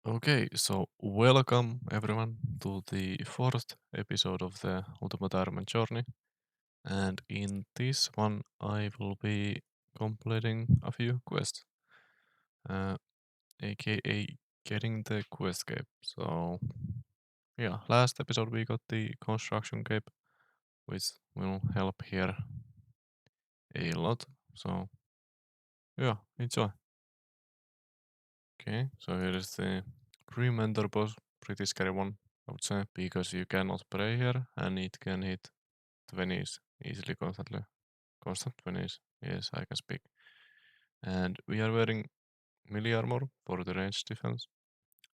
Okay, so welcome everyone to the fourth episode of the Ultimate Ironman journey. And in this one, I will be completing a few quests, uh, aka getting the quest cape. So, yeah, last episode we got the construction cape, which will help here a lot. So, yeah, enjoy. Okay, so here is the Remender boss, pretty scary one, I would say, because you cannot pray here and it can hit 20s easily, constantly. Constant 20s, yes, I can speak. And we are wearing melee armor for the range defense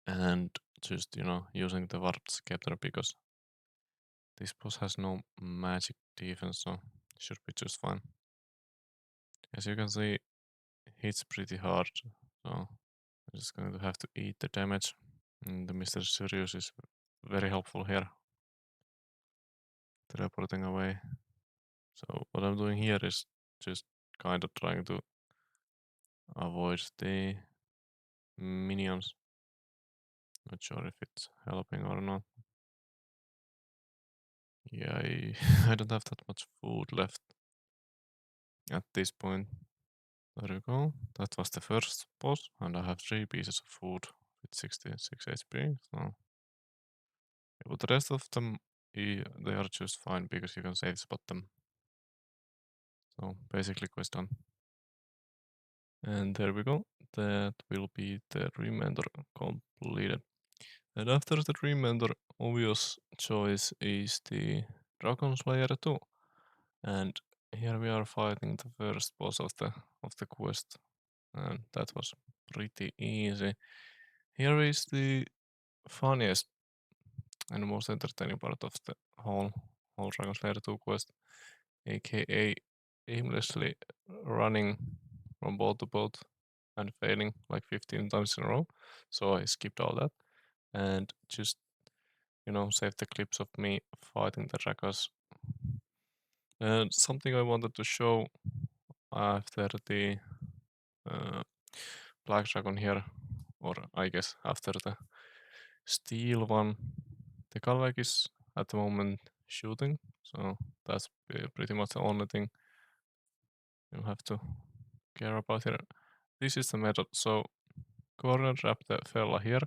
and just, using the warp scepter because this boss has no magic defense, so should be just fine. As you can see, hits pretty hard, so I'm just going to have to eat the damage. And the Mr. Sirius is very helpful here, teleporting away. So what I'm doing here is just kind of trying to avoid the minions. Not sure if it's helping or not. Yeah, I don't have that much food left at this point. There you go. That was the first boss, and I have 3 pieces of food with 66 HP. So, yeah, but the rest of them, they are just fine because you can save spot them. So basically, quest done. And there we go. That will be the remainder completed. And after the remainder, obvious choice is the Dragon Slayer 2. And here we are fighting the first boss of the quest. And that was pretty easy. Here is the funniest and most entertaining part of the whole Dragon Slayer 2 quest, aka aimlessly running from boat to boat and failing like 15 times in a row. So I skipped all that and just saved the clips of me fighting the dragons. And something I wanted to show after the uh, black dragon here, or I guess after the steel one, the Kalvek is at the moment shooting, so that's pretty much the only thing you have to care about here. This is the method, so corner trap the fella here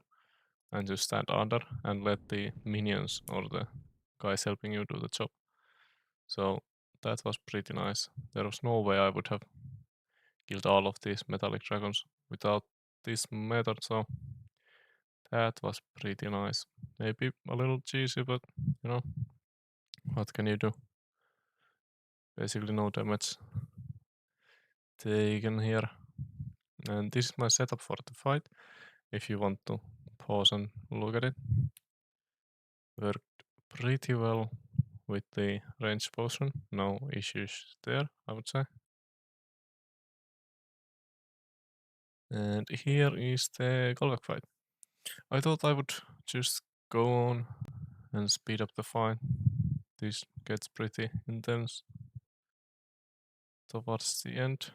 and just stand under and let the minions or the guys helping you do the job. So that was pretty nice. There was no way I would have killed all of these metallic dragons without this method, so that was pretty nice. Maybe a little cheesy, but you know, what can you do? Basically no damage taken here. And this is my setup for the fight. If you want to pause and look at it. Worked pretty well with the range potion. No issues there, I would say. And here is the Golgak fight. I thought I would just go on and speed up the fight. This gets pretty intense towards the end.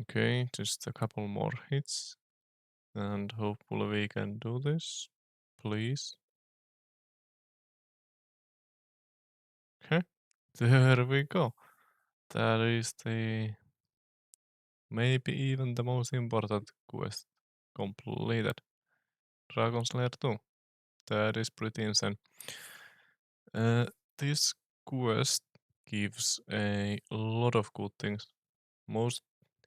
Okay, just a couple more hits. And hopefully we can do this. Please. Okay, there we go. That is the maybe even the most important quest completed. Dragon Slayer 2. That is pretty insane. Uh, this quest gives a lot of good things. Most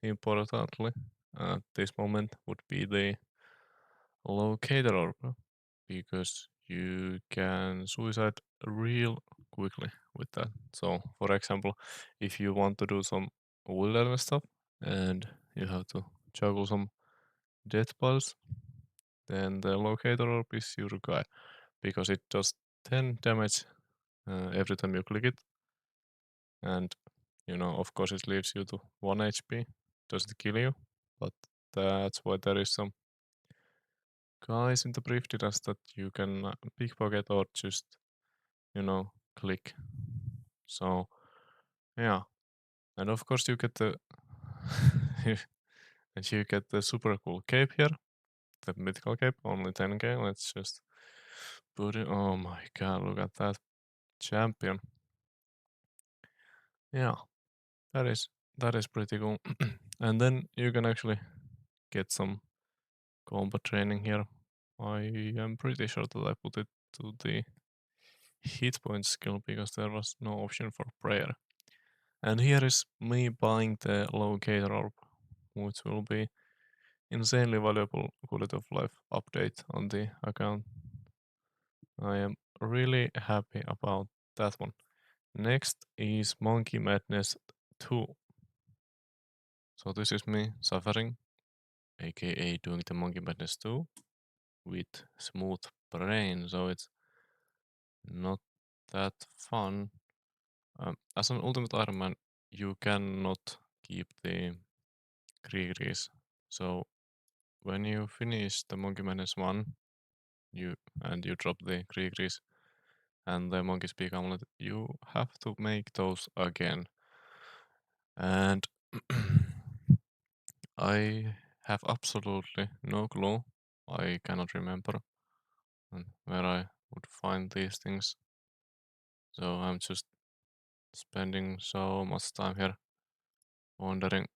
importantly, at this moment would be the locator orb, because you can suicide real quickly with that. So, for example, if you want to do some wilderness stuff and you have to juggle some death piles, then the locator orb is your guy because it does 10 damage every time you click it, and of course, it leaves you to 1 HP. Doesn't kill you, but that's why there is some guys in the brief did us that you can pickpocket or just click. So yeah, and of course you get the and you get the super cool cape here, the mythical cape, only 10k. Let's just put it. Oh my god, look at that champion. Yeah, that is that is pretty cool. And then you can actually get some combat training here. I am pretty sure that I put it to the hit point skill because there was no option for prayer. And here is me buying the locator orb, which will be insanely valuable quality of life update on the account. I am really happy about that one. Next is Monkey Madness 2. So this is me suffering, aka doing the Monkey Madness 2 with smooth brain, so it's not that fun. As an Ultimate Iron Man, you cannot keep the Krigris. So when you finish the Monkey Madness 1, you drop the Krigris and the Monkey Speak Amulet, you have to make those again. And I have absolutely no clue. I cannot remember where I would find these things. So I'm just spending so much time here wondering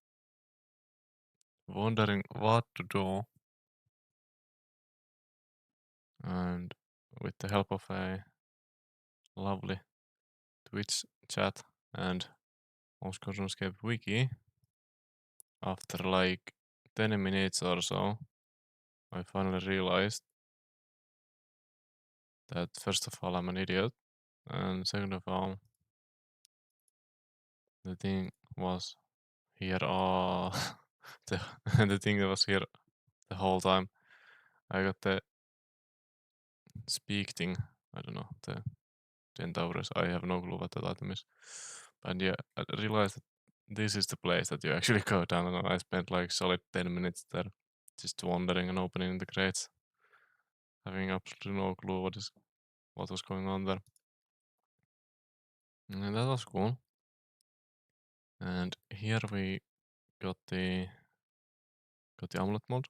what to do. And with the help of a lovely Twitch chat and Oscar RuneScape wiki, after like 10 minutes or so, I finally realized that first of all I'm an idiot, and second of all, the thing was here. Oh, the the thing that was here the whole time. I got the speak thing. I don't know the Centaurus. I have no clue what that item is. But yeah, I realized that this is the place that you actually go down. And I spent like solid 10 minutes there, just wandering and opening the crates, having absolutely no clue what was going on there. And that was cool. And here we got the amulet mod.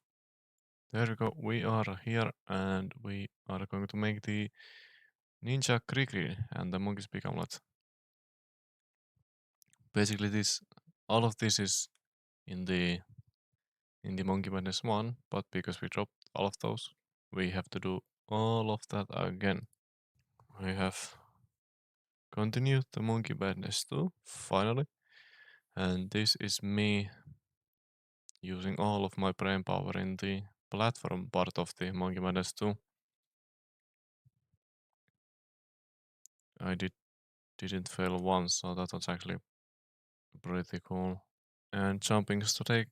There we go. We are here and we are going to make the Ninja Krikri and the Monkey Speak amulet. Basically all of this is in the Monkey Madness 1, but because we dropped all of those, we have to do all of that again. We have continued the Monkey Madness 2, finally, and this is me using all of my brain power in the platform part of the Monkey Madness 2. I didn't fail once, so that was actually pretty cool. And jumping straight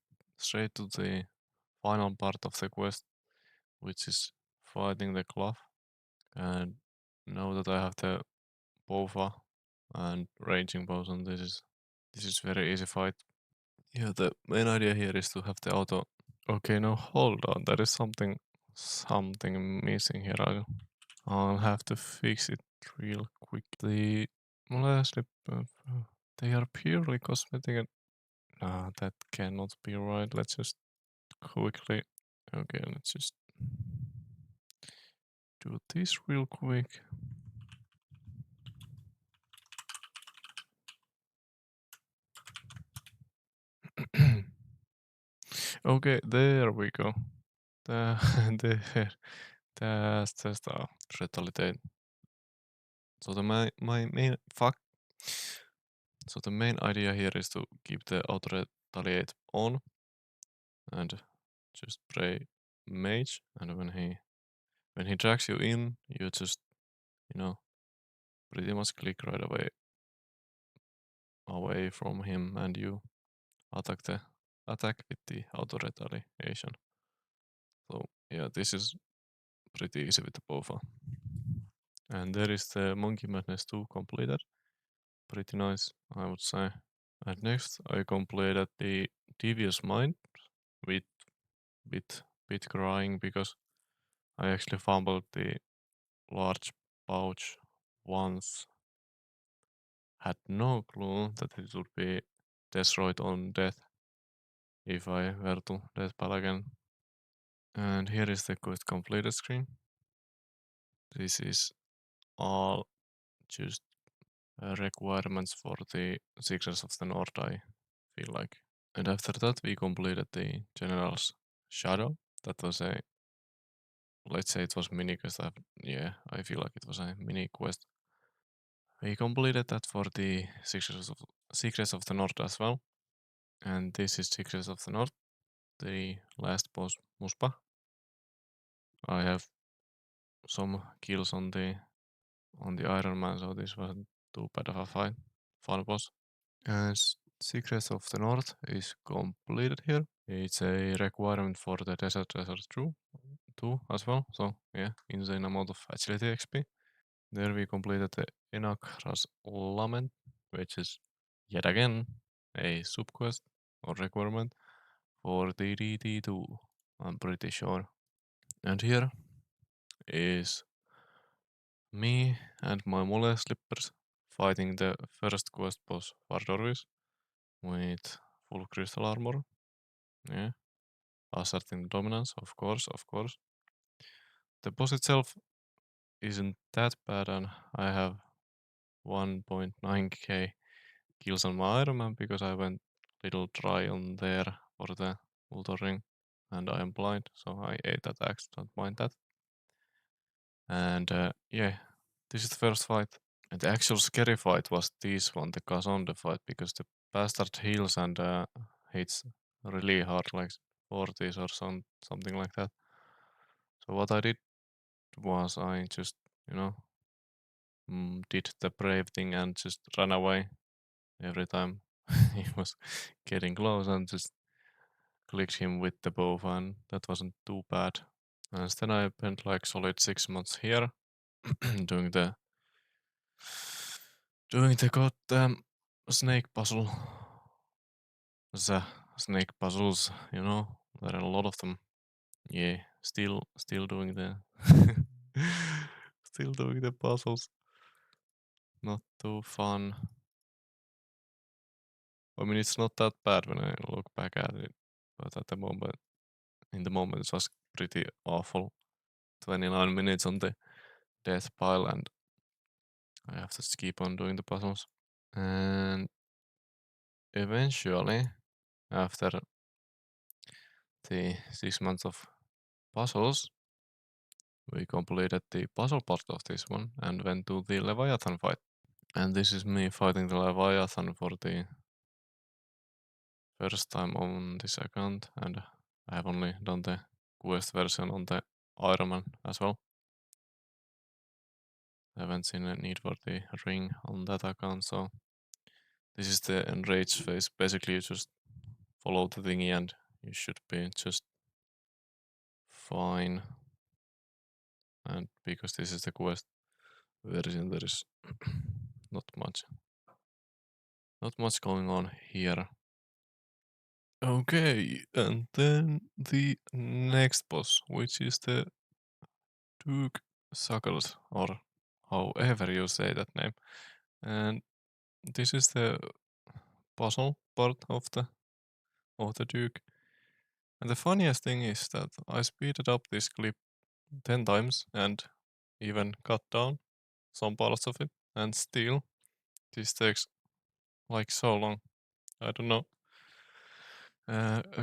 to the final part of the quest, which is fighting the Cloth. And now that I have the Bofa and ranging boson, this is very easy fight. Yeah, the main idea here is to have the auto. Okay, now hold on, there is something missing here. I'll have to fix it real quick. The lastly, they are purely cosmetic. That cannot be right. Let's just quickly. Okay, let's just do this real quick. Okay, there we go. Tää, there. Tästä sitä retaliate. So my main fuck. So the main idea here is to keep the auto retaliate on and just pray mage, and when he drags you in, you just pretty much click right away from him, and you attack with the auto retaliation. So yeah, this is pretty easy with the Bofa. And there is the Monkey Madness 2 completed. Pretty nice, I would say. And next I completed the Devious Mind with bit crying because I actually fumbled the large pouch once. Had no clue that it would be destroyed on death if I were to death pal again. And here is the quest completed screen. This is all just requirements for the Secrets of the North, I feel like. And after that, we completed the General's Shadow. That was a, let's say it was mini quest. Yeah, I feel like it was a mini quest. We completed that for the Secrets of the North as well. And this is Secrets of the North, the last boss Muspa. I have some kills on the Iron Man, so this wasn't too bad of a fight. Fun boss. And Secrets of the North is completed here. It's a requirement for the Desert Desert 2 as well. So yeah, insane amount of agility XP. There we completed the Enakra's Lament, which is yet again a subquest or requirement for the DD2, I'm pretty sure. And here is me and my mole slippers fighting the first quest boss Vardorvis with full crystal armor. Yeah, asserting dominance, of course, of course. The boss itself isn't that bad, and I have 1.9k kills on my Iron Man because I went little dry on there for the Ultra Ring, and I am blind, so I ate that axe, don't mind that. And yeah, this is the first fight. And the actual scary fight was this one, the Kazonde fight, because the bastard heals and hits really hard, like 40s or something like that. So what I did was I just, you know, did the brave thing and just ran away every time he was getting close, and just clicked him with the bow, and that wasn't too bad. And then I spent like solid 6 months here doing the goddamn snake puzzle. The snake puzzles, there are a lot of them. Yeah, still doing the still doing the puzzles. Not too fun. I mean, it's not that bad when I look back at it, but in the moment, it was pretty awful. 29 minutes on the death pile, and I have to just keep on doing the puzzles. And eventually, after the 6 months of puzzles, we completed the puzzle part of this one and went to the Leviathan fight. And this is me fighting the Leviathan for the first time on this account, and I have only done the quest version on the Iron Man as well. I haven't seen a need for the ring on that account, so this is the enrage phase. Basically, you just follow the thingy and you should be just fine. And because this is the quest version, there is not much going on here. Okay, and then the next boss, which is the Duke Suckles, or however you say that name. And this is the puzzle part of the of the Duke. And the funniest thing is that I speeded up this clip 10 times and even cut down some parts of it, and still this takes like so long. I don't know.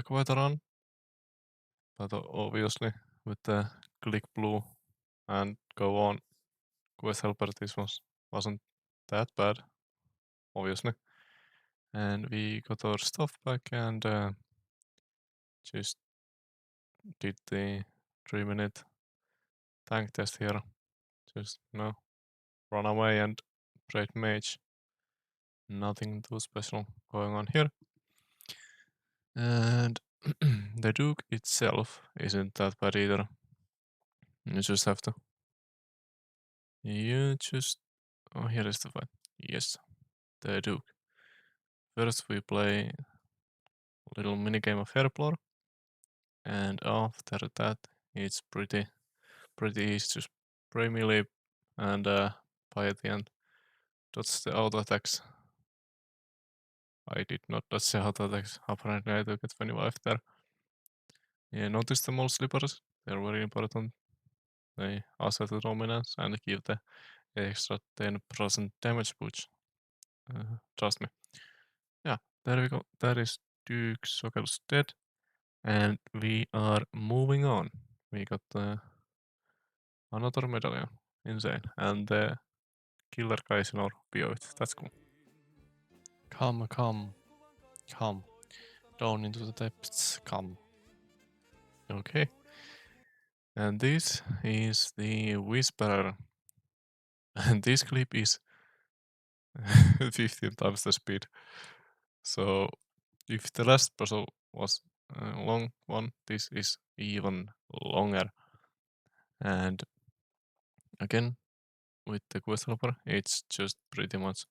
Quite a run, but obviously with the click blue and go on quest helper, this wasn't that bad, obviously. And we got our stuff back and just did the 3-minute tank test here. Just run away and trade mage. Nothing too special going on here. And the Duke itself isn't that bad either. You just have to. You just. Oh, here is the fight. Yes, the Duke. First, we play a little minigame of Herblore, and after that, it's pretty easy to spray melee and by at the end. That's the auto attacks. I did not dodge the auto attacks. Apparently, I took it 25 there. Yeah, notice the mole slippers. They're very important. They assert the dominance and give the extra 10% damage boost. Trust me. Yeah, there we go. That is Duke Sokel's dead. And we are moving on. We got another medallion. Insane. And the killer guy is in our POV. That's cool. Come, come, come. Down into the depths. Come. Okay. And this is the Whisperer. And this clip is 15 times the speed. So if the last puzzle was a long one, this is even longer. And again, with the quest helper, it's just pretty much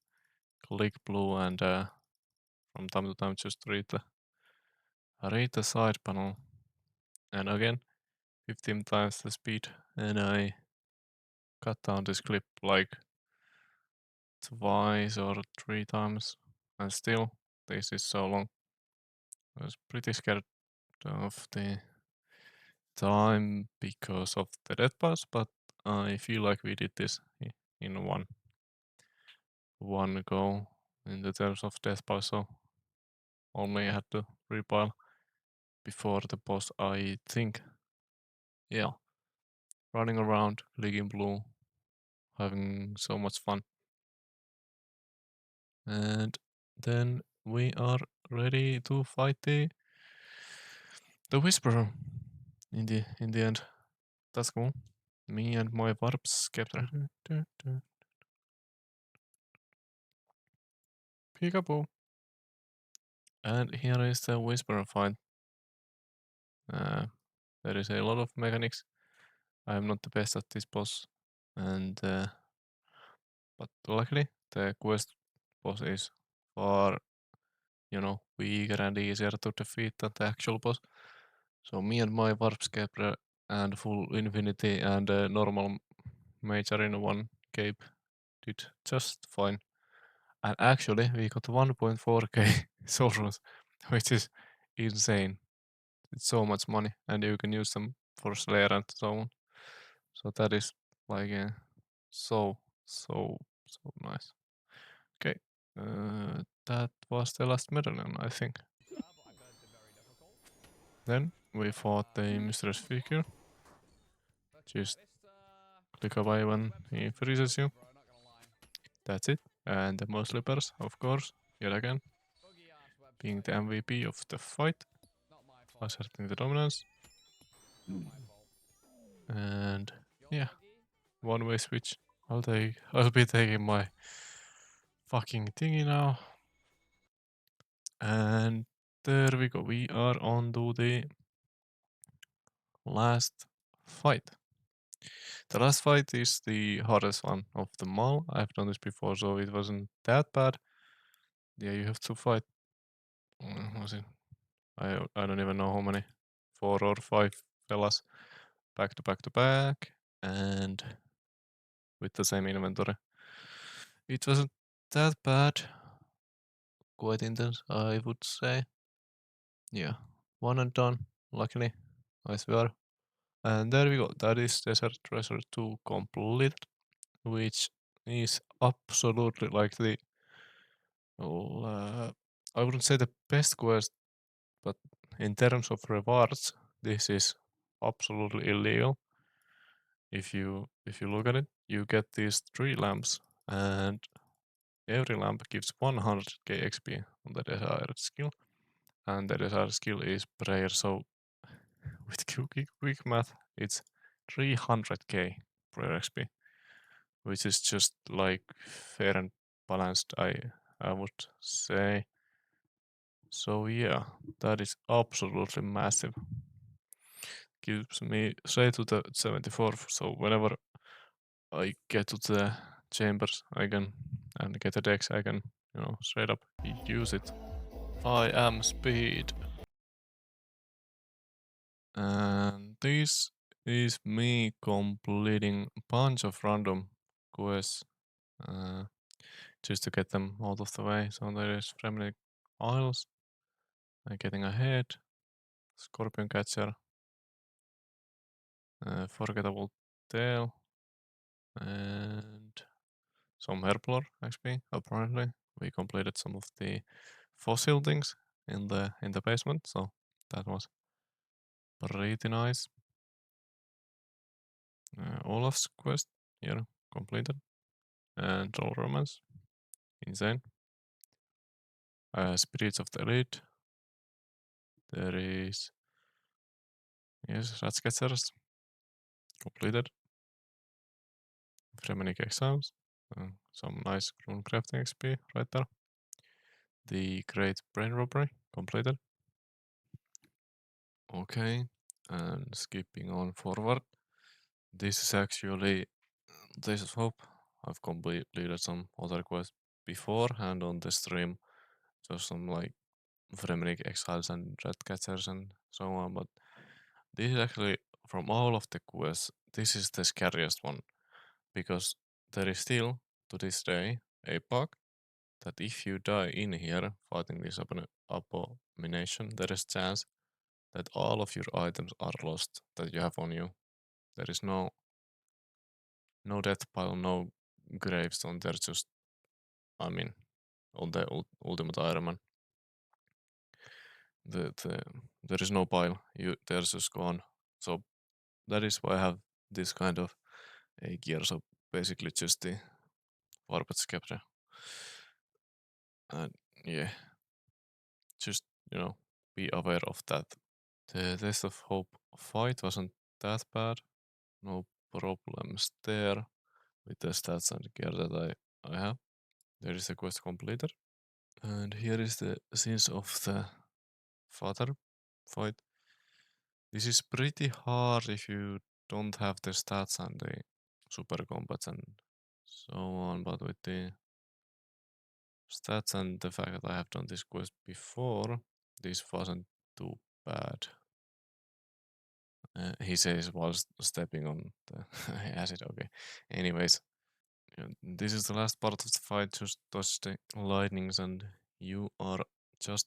click blue and from time to time just read the side panel. And again, 15 times the speed, and I cut down this clip like twice or 3 times, and still this is so long. I was pretty scared of the time because of the death pass, but I feel like we did this in one go in the terms of death pass, so only had to repile before the boss, I think. Yeah, running around, clicking blue, having so much fun. And then we are ready to fight the Whisperer in the end. That's cool. Me and my warp scepter. Peekaboo. And here is the Whisperer fight. There is a lot of mechanics. I am not the best at this boss, and but luckily the quest boss is far, weaker and easier to defeat than the actual boss. So me and my warp scaper and full infinity and normal major in one cape did just fine. And actually, we got 1.4k source, which is insane. It's so much money, and you can use them for Slayer and so on. So that is like so so nice. Okay, that was the last medallion, I think. Then we fought the mysterious figure. Just click away when he freezes you. That's it. And the most slippers, of course, yet again, being the MVP of the fight, asserting the dominance. And yeah, one-way switch. I'll be taking my fucking thingy now. And there we go. We are on to the last fight. The last fight is the hardest one of them all. I've done this before, so it wasn't that bad. Yeah, you have to fight. Was it? I don't even know how many, 4 or 5 fellas, back to back to back, and with the same inventory. It wasn't that bad. Quite intense, I would say. Yeah, one and done, luckily, I swear. And there we go, that is Desert Treasure 2 complete, which is absolutely like the, well, I wouldn't say the best quest, but in terms of rewards, this is absolutely illegal. If you look at it, you get these three lamps, and every lamp gives 100k XP on the desired skill, and the desired skill is prayer. So with quick math, it's 300k prayer XP, which is just like fair and balanced. I would say. So yeah, that is absolutely massive. Gives me straight to the 74. So whenever I get to the chambers, I can and get a dex, I can straight up use it. I am speed, and this is me completing a bunch of random quests uh, just to get them out of the way. So there is Fremenic Isles, getting ahead, Scorpion Catcher, Forgettable Tale, and some Herblore XP. Apparently, we completed some of the fossil things in the basement, so that was pretty nice. Olaf's quest here completed, and Troll Romance, insane. Spirits of the Elite. There is yes, Ratsketchers completed. Fremenic Exiles. Some nice rune crafting XP right there. The Great Brain Robbery completed. Okay, and skipping on forward. This is actually Days of Hope. I've completed some other quests beforehand on the stream. Just some like Fremenic Exiles and Redcatchers and so on. But this is actually, from all of the quests, this is the scariest one. Because there is still, to this day, a bug that if you die in here fighting this abomination, there is chance that all of your items are lost that you have on you. There is no death pile, no gravestone. There's just, I mean, on the Ultimate Iron Man, the there is no pile. There's just gone. So that is why I have this kind of a gear. So basically, just the Warped Scepter, and yeah, just be aware of that. The Test of Hope fight wasn't that bad. No problems there with the stats and gear that I have. There is a quest completed. And here is the scenes of the father fight. This is pretty hard if you don't have the stats and the super combats and so on, but with the stats and the fact that I have done this quest before, this wasn't too bad. He says while stepping on the acid. Okay. Anyways, this is the last part of the fight. Just touch the lightnings and you are just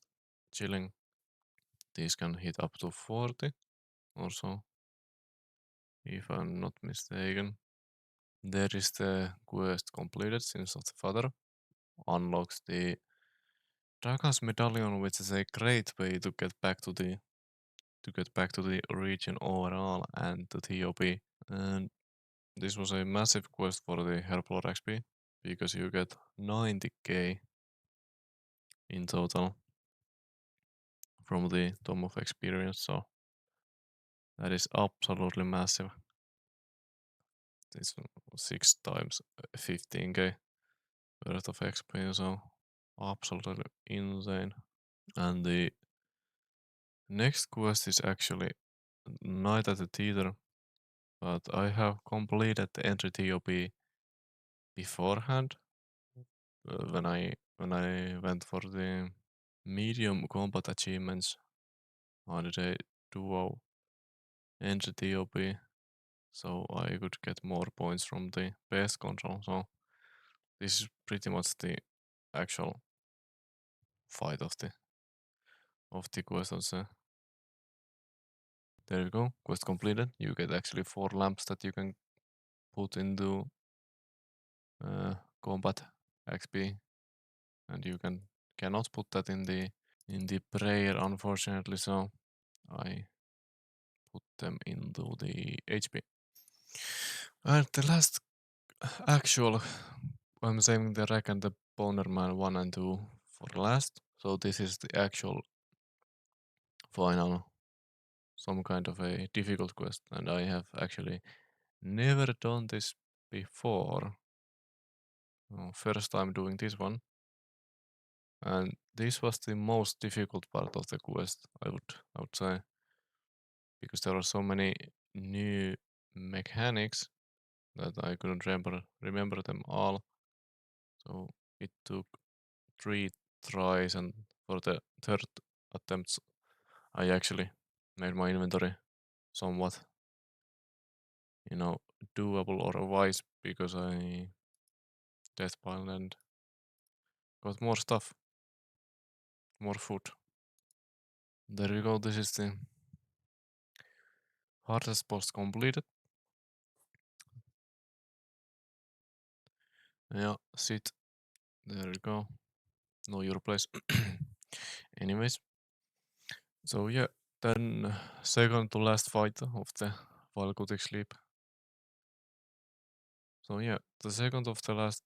chilling. These can hit up to 40 or so, if I'm not mistaken. There is the quest completed, Sins of the Father. Unlocks the Dragon's Medallion, which is a great way to get back to the region overall and to TOP. And this was a massive quest for the Herblore XP because you get 90k in total from the Tome of Experience, so that is absolutely massive. It's 6 times 15k worth of XP, so absolutely insane. And the next quest is actually Night at the Theater, but I have completed the entry TOP beforehand when I went for the medium combat achievements on the duo entry TOP, so I could get more points from the base control. So this is pretty much the actual fight of the of the quest. Also. There you go, quest completed. You get actually 4 lamps that you can put into combat XP, and you cannot put that in the prayer, unfortunately. So I put them into the HP. And the last actual, I'm saving the Rack and the Bonerman 1 and 2 for last. So this is the actual final, some kind of a difficult quest, and I have actually never done this before. First time doing this one, and this was the most difficult part of the quest, I would say, because there are so many new mechanics that I couldn't remember them all. So it took 3 tries, and for the third attempts, I actually made my inventory somewhat, you know, doable or wise, because I death pile and got more stuff, more food. There you go. This is the hardest boss completed. Yeah, sit. There you go. Know your place. Anyways, so yeah, then second to last fight of the Valkutik sleep. So yeah, the second of the last.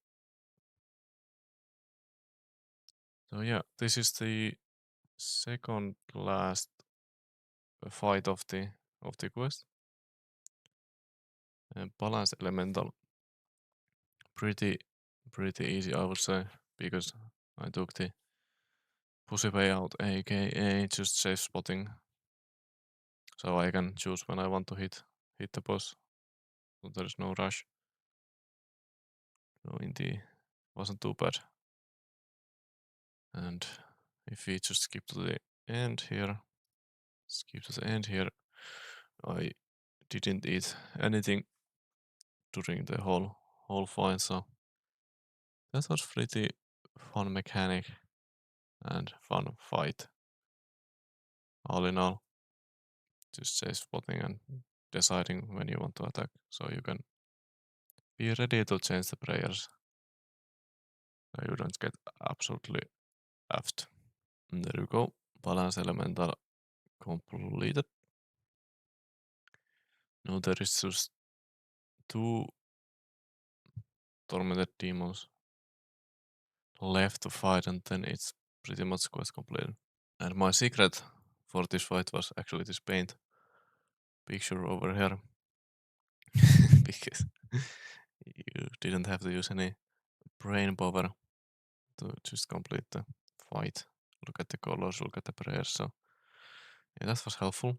So yeah, this is the second last fight of the quest. Balance elemental, pretty easy, I would say, because I took the pussy way out, aka just safe spotting, so I can choose when I want to hit the boss. So there is no rush. So in the wasn't too bad. And if we just skip to the end here, skip to the end here, I didn't eat anything during the whole fight, so that was pretty fun mechanic and fun fight. All in all, just safe spotting and deciding when you want to attack, so you can be ready to change the prayers, so you don't get absolutely effed. And there you go, balance elemental completed. Now there is just 2 tormented demons left to fight, and then it's pretty much quest completed. And my secret for this fight was actually this paint picture over here. Because you didn't have to use any brain power to just complete the fight. Look at the colors, look at the prayers. So yeah, that was helpful.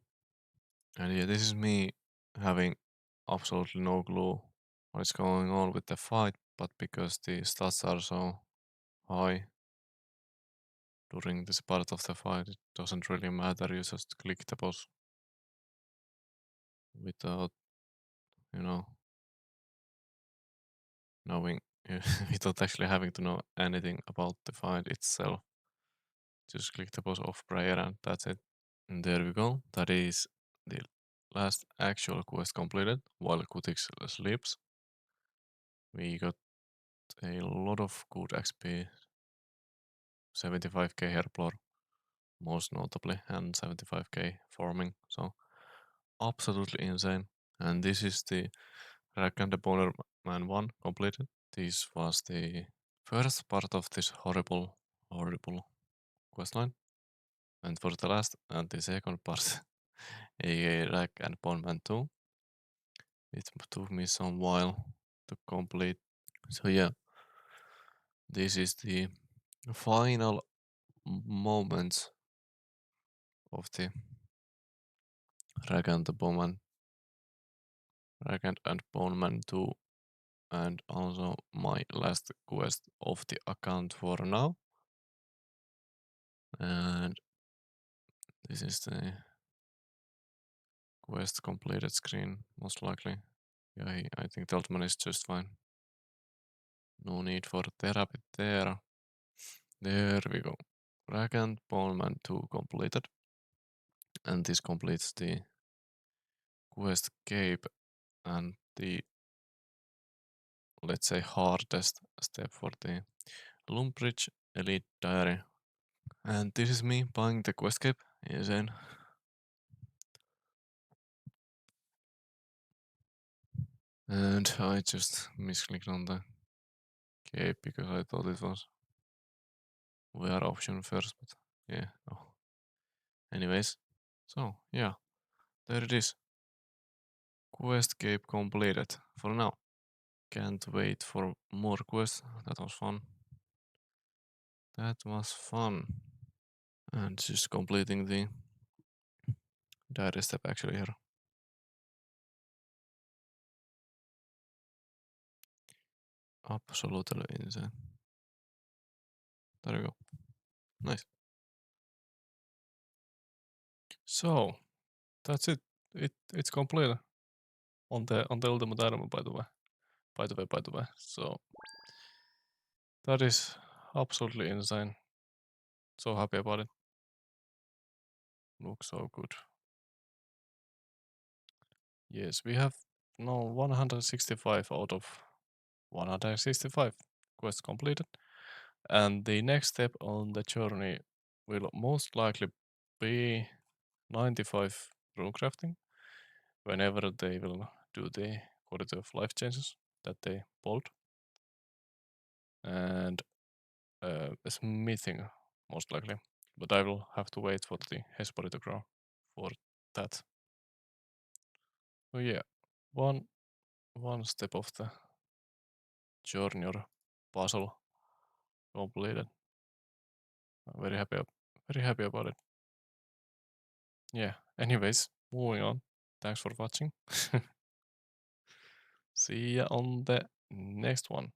And yeah, this is me having absolutely no clue what's going on with the fight, but because the stats are so high during this part of the fight, it doesn't really matter. You just click the boss without, you know, knowing, without actually having to know anything about the fight itself. Just click the boss off prayer, and that's it. And there we go. That is the last actual quest completed while Kutix sleeps. We got a lot of good XP, 75k Herblore, most notably, and 75k farming. So absolutely insane. And this is the Rack and the Boner Man 1 completed. This was the first part of this horrible questline. And for the last and the second part, aka Rack and Bone Man 2, it took me some while to complete. So yeah, this is the final moments of the Rack and the Bone Rack and Bone Man 2, and also my last quest of the account for now. And this is the quest completed screen, most likely. Yeah, I think the Altman is just fine. No need for therapy there. There we go. Rag and Bone Man 2 completed. And this completes the quest cape and the, let's say, hardest step for the Lumbridge Elite Diary. And this is me buying the quest cape. Insane. And I just misclicked on the cape because I thought it was wear option first, but yeah, no. Anyways, so yeah, there it is. Quest cape completed for now. Can't wait for more quests. That was fun. That was fun. And just completing the diary step actually here. Absolutely insane. There you go. Nice. So that's it. It's complete on the ultimate item, by the way. By the way. So that is absolutely insane. So happy about it. Looks so good. Yes, we have now 165 out of 165 quests completed. And the next step on the journey will most likely be 95 rune crafting whenever they will do the quality of life changes that they pulled. And smithing, most likely. But I will have to wait for the Hesperi to grow for that. So yeah, one step of the journey or puzzle completed. I'm very happy about it. Yeah. Anyways, moving on. Thanks for watching. See ya on the next one.